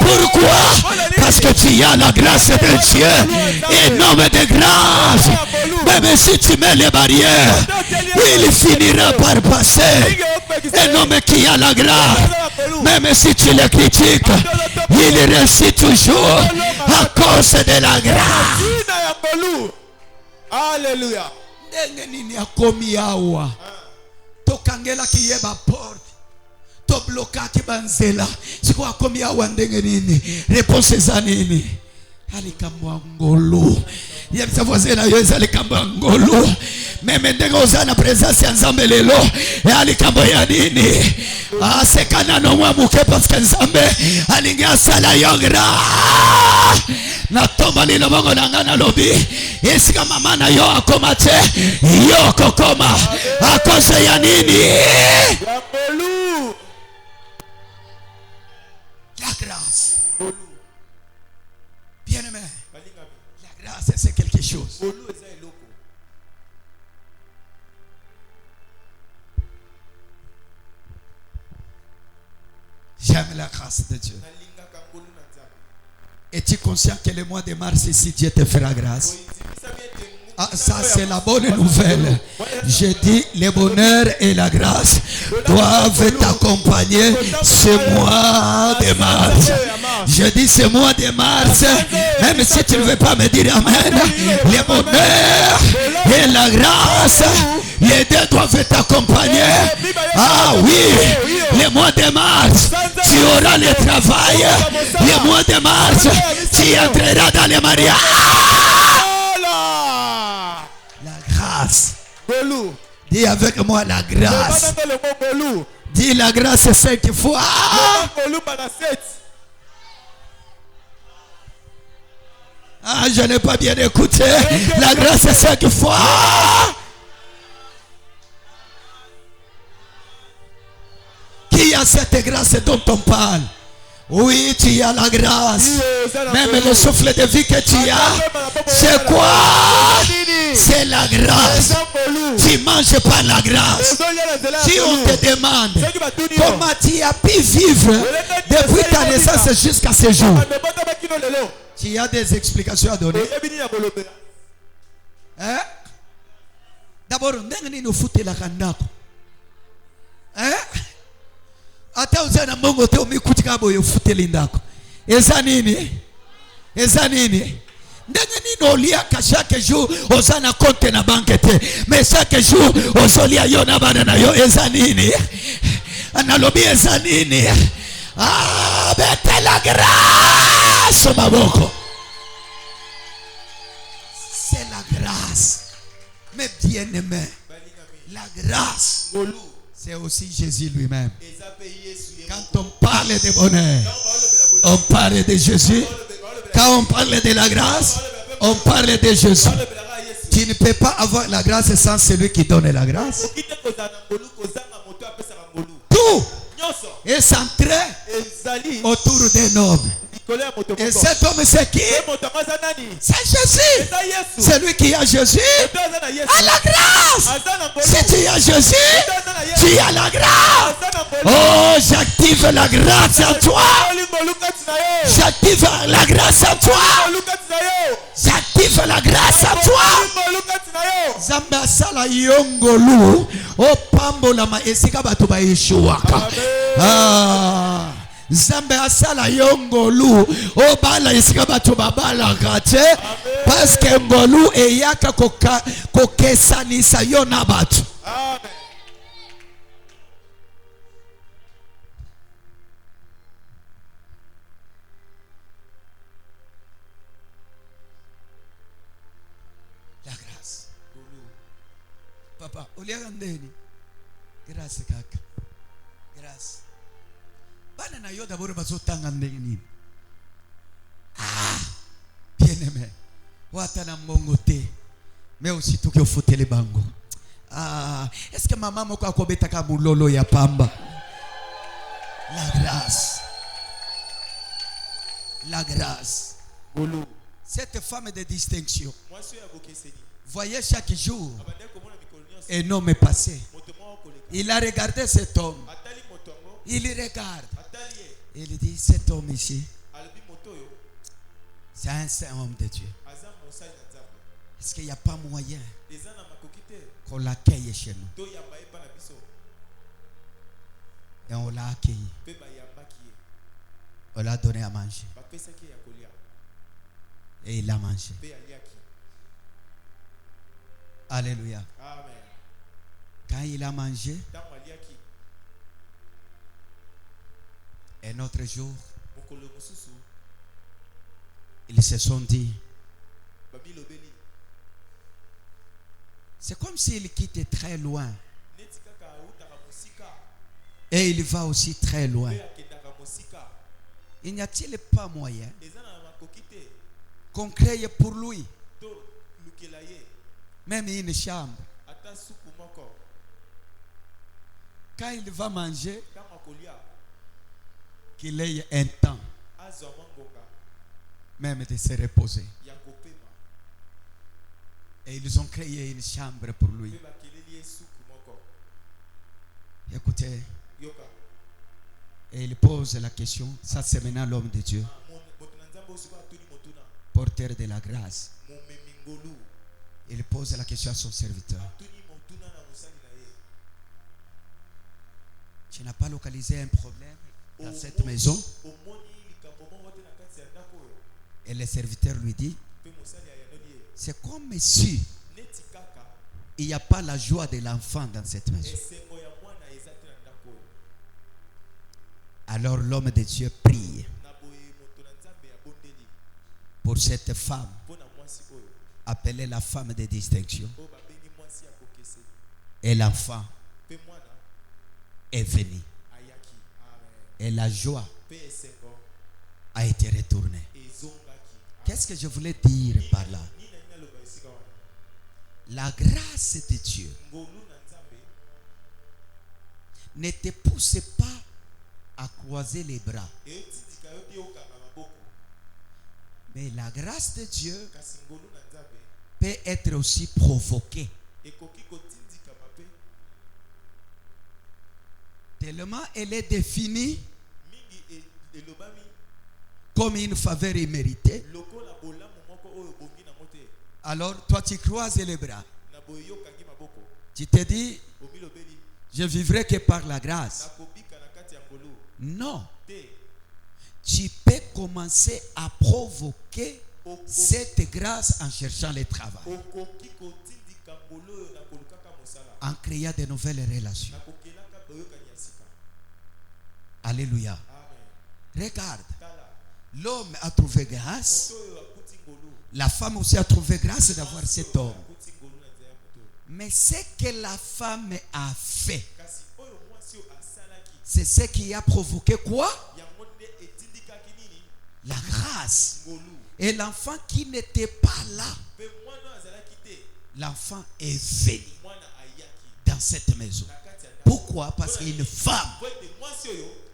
Pourquoi? Parce que tu as la grâce de Dieu. Énorme de grâce. Même si tu mets les barrières, il finira par passer. Un homme qui a la grâce, même si tu le critiques, il réussit toujours à cause de la grâce. Alléluia. Tokangela kiyeba porte. To bloka kibanzela. Siko akomi awa ndenge nini? Réponse za nini? Alikamwa ngolo. Yebisa voisin na yo alikamwa ngolo. Meme ndenge oza na présence ya Nzambe lelo. Alikamwa ya nini? Asekana no mwa muke parce que Nzambe alingi asala yo grâce. Na tomba lilo bongo nanga na lobi. Esika mama na yo akoma te. Yo kokoma. Akose ya nini? La grâce. Bien aimé. La grâce c'est quelque chose. J'aime la grâce de Dieu. Es-tu conscient que le mois de mars ici Dieu te fera grâce? Ah, ça c'est la bonne nouvelle. Je dis le bonheur et la grâce doivent t'accompagner ce mois de mars. Je dis ce mois de mars, même si tu ne veux pas me dire amen, le bonheur et la grâce, les deux doivent t'accompagner. Ah oui, le mois de mars, tu auras le travail. Le mois de mars, tu entreras dans les mariages. Dis avec moi la grâce. Dis la grâce 5 fois. Ah, je n'ai pas bien écouté. La grâce 5 fois. Qui a cette grâce dont on parle? Oui, tu as la grâce. Même le souffle de vie que tu as, c'est quoi? C'est la grâce. Tu manges par la grâce. Si on te demande comment tu as pu vivre depuis ta naissance jusqu'à ce jour, tu as des explications à donner. Hein? D'abord, nous foutons la kandako. Hein? Ata uzana mongo te umikutika boyo futeli ndako. Eza nini? Eza nini? Ndenge nini olia ka chaque jour ozana compte na banque te. Mais chaque jour ozolia yo na bana na yo eza nini? Analobi eza nini? Ah, bete la grâce maboko. C'est la grâce. Mais bien aimé, la grâce c'est aussi Jésus lui-même. Quand on parle de bonheur, on parle de Jésus. Quand on parle de la grâce, on parle de Jésus. Tu ne peux pas avoir la grâce sans celui qui donne la grâce. Tout est centré autour d'un homme. Et cet homme c'est qui? C'est Jésus. Celui qui a Jésus a la grâce. Si tu as Jésus, tu as la grâce. Oh, j'active la grâce en toi. J'active la grâce en toi. J'active la grâce en toi. Zamba sala yongolu o pambola ma esika batu ba yeshuaka. Ah. Zambe asala yongolu o bala esika batu babala kate parce que ngolu eyaka kokesanisa yo na batu. Amen. La grâce. Papa, oliaka ndeni? Grâce kaka. Grâce. Bana na yo d'abord bazotanga ndenge nini? Ah, bien aimé. Wata na mbongo te. Mais aussi tout que faut les bango. Ah, est-ce que maman moko akobetaka mulolo ya pamba? La grâce. La grâce. Cette femme de distinction. Voyez chaque jour un homme est passé. Il a regardé cet homme. Il regarde. Il dit, cet homme ici, c'est un saint homme de Dieu. Est-ce qu'il n'y a pas moyen qu'on l'accueille chez nous? Et on l'a accueilli. On l'a donné à manger. Et il a mangé. Alléluia. Quand il a mangé, un autre jour, ils se sont dit, c'est comme s'il quittait très loin. Et il va aussi très loin. Il n'y a-t-il pas moyen qu'on crée pour lui même une chambre? Quand il va manger, qu'il ait un temps même de se reposer. Et ils ont créé une chambre pour lui. Écoutez, et il pose la question, ça c'est maintenant l'homme de Dieu, porteur de la grâce. Il pose la question à son serviteur. Tu n'as pas localisé un problème dans cette maison? Et le serviteur lui dit, c'est comme si il n'y a pas la joie de l'enfant dans cette maison. Alors l'homme de Dieu prie pour cette femme, appelée la femme de distinction. Et l'enfant est venu. Et la joie a été retournée. Qu'est-ce que je voulais dire par là? La grâce de Dieu ne te pousse pas à croiser les bras. Mais la grâce de Dieu peut être aussi provoquée. Tellement elle est définie comme une faveur imméritée. Alors toi tu croises les bras. Tu te dis, je vivrai que par la grâce. Non. Tu peux commencer à provoquer cette grâce en cherchant le travail, en créant de nouvelles relations. Alléluia. Regarde, l'homme a trouvé grâce, la femme aussi a trouvé grâce d'avoir cet homme. Mais ce que la femme a fait, c'est ce qui a provoqué quoi? La grâce. Et l'enfant qui n'était pas là, l'enfant est venu dans cette maison. Pourquoi? Parce qu'une femme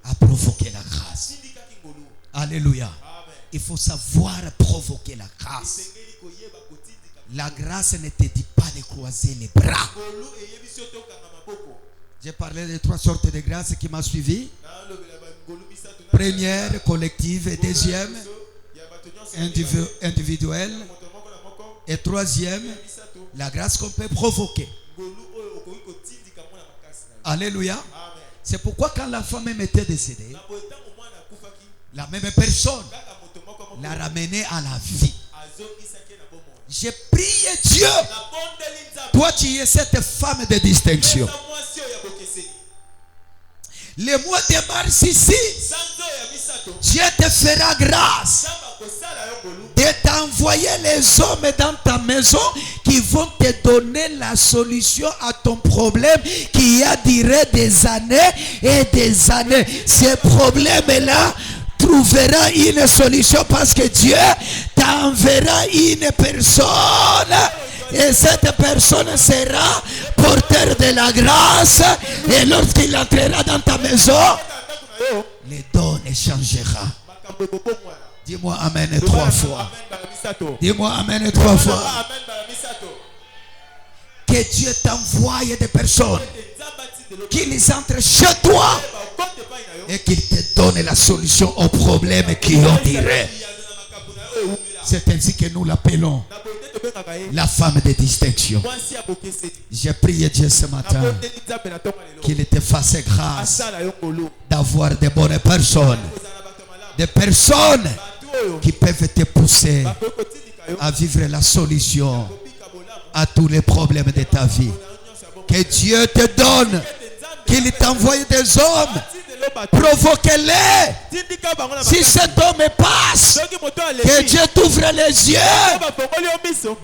a provoqué la grâce. Alléluia. Il faut savoir provoquer la grâce. La grâce ne te dit pas de croiser les bras. J'ai parlé de 3 sortes de grâces qui m'ont suivi. Première, collective, et deuxième, individuelle, et troisième, la grâce qu'on peut provoquer. Alléluia. C'est pourquoi quand la femme était décédée, la même personne l'a ramenée à la vie. J'ai prié Dieu. Toi tu es cette femme de distinction. Le mois de mars ici, Dieu te fera grâce de t'envoyer les hommes dans ta maison qui vont te donner la solution à ton problème qui a duré des années et des années. Ce problème-là trouvera une solution parce que Dieu t'enverra une personne Et cette personne sera porteur de la grâce. Et lorsqu'il entrera dans ta maison, les dons changera. Dis-moi amen 3 fois. Dis-moi amen 3 fois. Que Dieu t'envoie des personnes qu'ils entrent chez toi et qu'ils te donnent la solution aux problèmes qui ont tiré. C'est ainsi que nous l'appelons la femme de distinction. J'ai prié Dieu ce matin qu'il te fasse grâce d'avoir de bonnes personnes. Des personnes qui peuvent te pousser à vivre la solution à tous les problèmes de ta vie. Que Dieu te donne, qu'il t'envoie des hommes. Provoquez-les. Si cet homme passe, que Dieu t'ouvre les yeux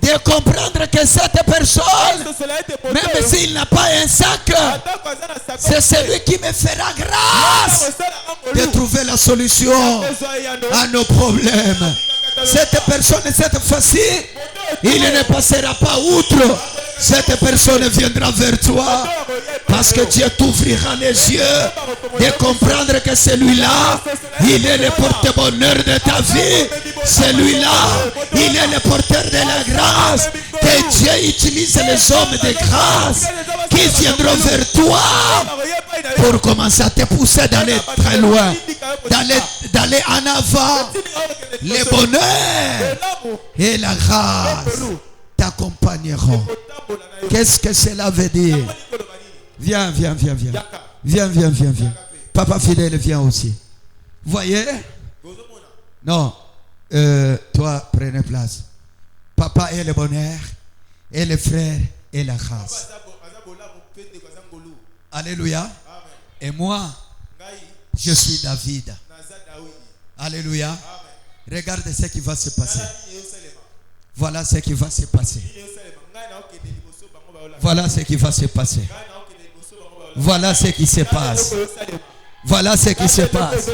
de comprendre que cette personne, même s'il n'a pas un sac, c'est celui qui me fera grâce de trouver la solution à nos problèmes. Cette personne, cette fois-ci, il ne passera pas outre. Cette personne viendra vers toi parce que Dieu t'ouvrira les yeux de comprendre que celui-là, il est le porte-bonheur de ta vie. Celui-là, il est le porteur de la grâce. Que Dieu utilise les hommes de grâce qui viendront vers toi pour commencer à te pousser d'aller très loin, d'aller en avant. Le bonheur et la grâce t'accompagneront. Qu'est-ce que cela veut dire? Viens, viens, viens, viens. Viens, viens, viens, viens. Papa fidèle, viens aussi. Voyez? Non. Toi, prenez place. Papa est le bonheur, et le frère est la grâce. Alléluia. Et moi, je suis David. Alléluia. Regarde ce qui va se passer. Voilà ce qui va se passer. Voilà ce qui va se passer. Voilà ce qui se passe. Voilà ce qui se passe.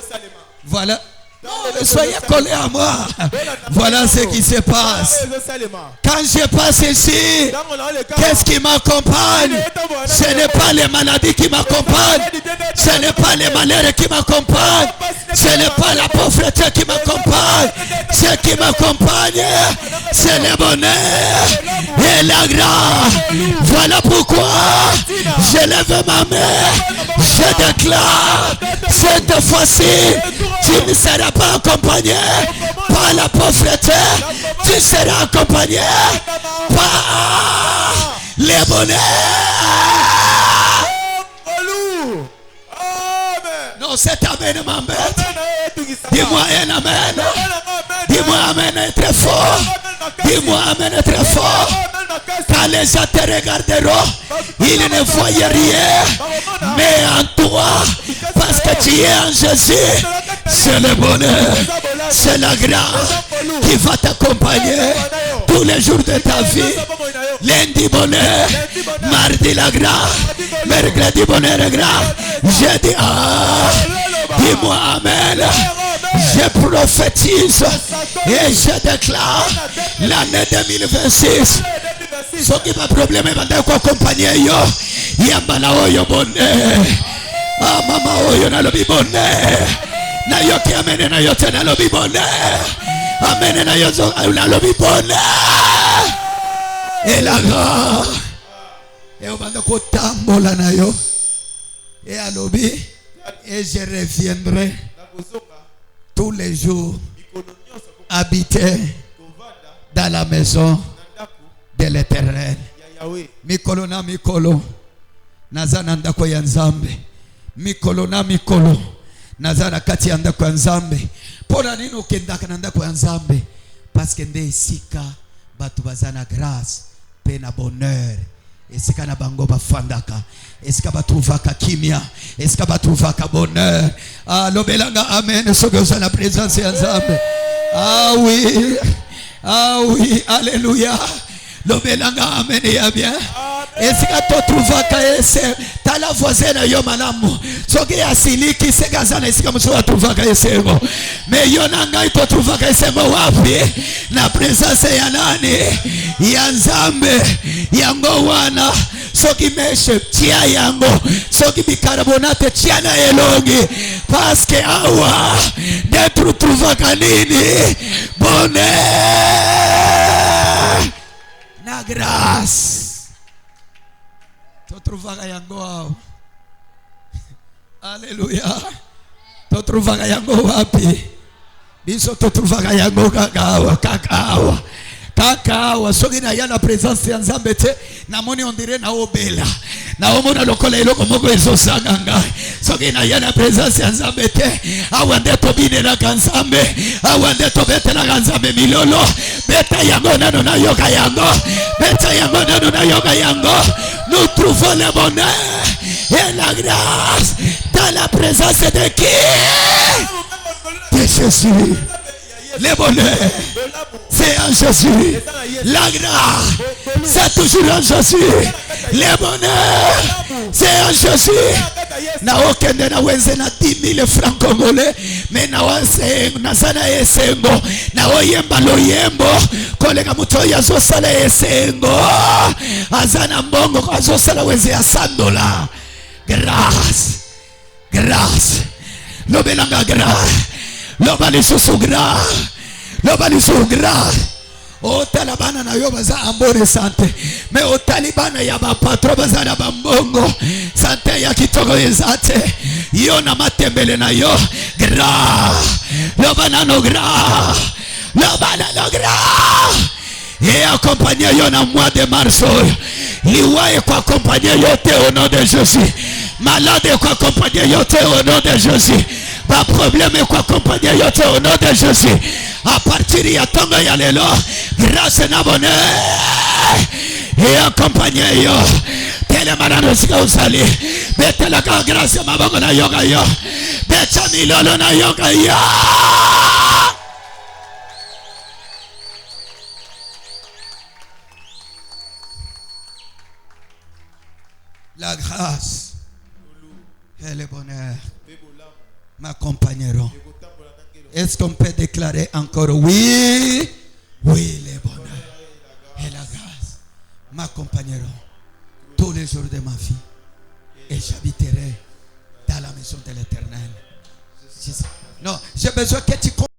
Voilà. Non, soyez collés à moi. Voilà ce qui se passe. Quand je passe ici, qu'est-ce qui m'accompagne? Ce n'est pas les maladies qui m'accompagnent. Ce n'est pas les malheurs qui m'accompagnent. Ce n'est pas la pauvreté qui m'accompagne. Ce qui m'accompagne, c'est le bonheur et la grâce. Voilà pourquoi je lève ma main. Je déclare, cette fois-ci, tu ne seras pas accompagné par la pauvreté. Tu seras accompagné par le bonheur. Non, cet amen m'embête. Dis-moi un amen. Dis-moi amen très fort. Dis-moi amen très fort. Quand les gens te regarderont, ils ne voient rien. Mais en toi, parce que tu es en Jésus, c'est le bonheur, c'est la grâce qui va t'accompagner tous les jours de ta vie. Lundi bonheur, mardi la grâce, mercredi bonheur et grâce. Jeudi, dis-moi amen. Je prophétise et je déclare l'année 2026. Ce qui va problème est d'accompagner yo. Yambala oyo bonheur. Ah mama oyo nalobi bonheur. Na yo ki amene na yo te nalobi bonheur. Amene na yo nalobi bonheur. Et la grâce. Et on va kotambola na yo. Et alobi. Et je reviendrai tous les jours habiter dans la maison de l'Éternel. Mikolo na mikolo nazana ndako ya Nzambe. Mikolo na mikolo nazana kati ya ndako ya Nzambe. Pona nini ukendaka na ndako ya Nzambe? Parce que nde esika batu bazana grâce pe na bonheur. Esika na bango bafandaka. Esika batruvaka kimia. Esika batruvaka bonheur. Ah lobelanga amen sokoza la présence ya Nzambe. Ah oui. Ah oui, alléluia. Lobelanga amen ya bien. esika to trouvaka ese tala voisin na yo malamu soki asiliki segaza na esika muso trouvaka esengo me yo na ngai to trouvaka esengo wapi na presence ya nani ya Nzambe yango wana soki meshe tia yango soki bicarbonate tia na elongi parce que awa de trouvaka nini bonheur na grâce to trouvaka yango awa. Alléluia. To trouvaka yango wapi? Biso to trouvaka yango kakawa. Kakawa soki na yana présence ya Nzambe te na moni on dirait na obela. Na omona lokola eloko moko ezosanga ngai. Soki na yana présence ya Nzambe te awa nde to bine na Nzambe. Awa nde to bete na Nzambe milolo. Beta yango nano na yoka yango. Beta yango nano na yoka yango. Nous trouvons le bonheur et la grâce dans la présence de qui? De Jésus. Le bonheur, c'est en Jésus. La grâce, c'est toujours en Jésus. Le bonheur, c'est en Jésus. Na okende na wenze na 10 000 francs congolais, mais na wanse na sana esengo, na oyemba loyembo, kolega muto ya zosala esengo, azana mbongo kwa zosala wenze ya $100. Grâce, grâce, lobelanga grâce, lobali susu grâce, lobali susu grâce. O talabana na yo baza ambore sante me o talibana ya ba patro baza na bambongo sante ya kitoko ezate yo na matembele na yo gra lobana no gra et accompagner yo na mois de mars liwaye kwa accompagner yo te au nom de Jésus malade kwa accompagner yo te au nom de Jésus pas problème quoi accompagner yo te au nom de Jésus à partir ya tongo ya lelo grâce na bonheur et accompagner yo tele manano sika usali betela ka grâce maboko na yoga yo becha milolo na yoga yo. La grâce et le bonheur m'accompagneront. Est-ce qu'on peut déclarer encore oui? Oui, le bonheur et la grâce m'accompagneront tous les jours de ma vie et j'habiterai dans la maison de l'Éternel. Non, j'ai besoin que tu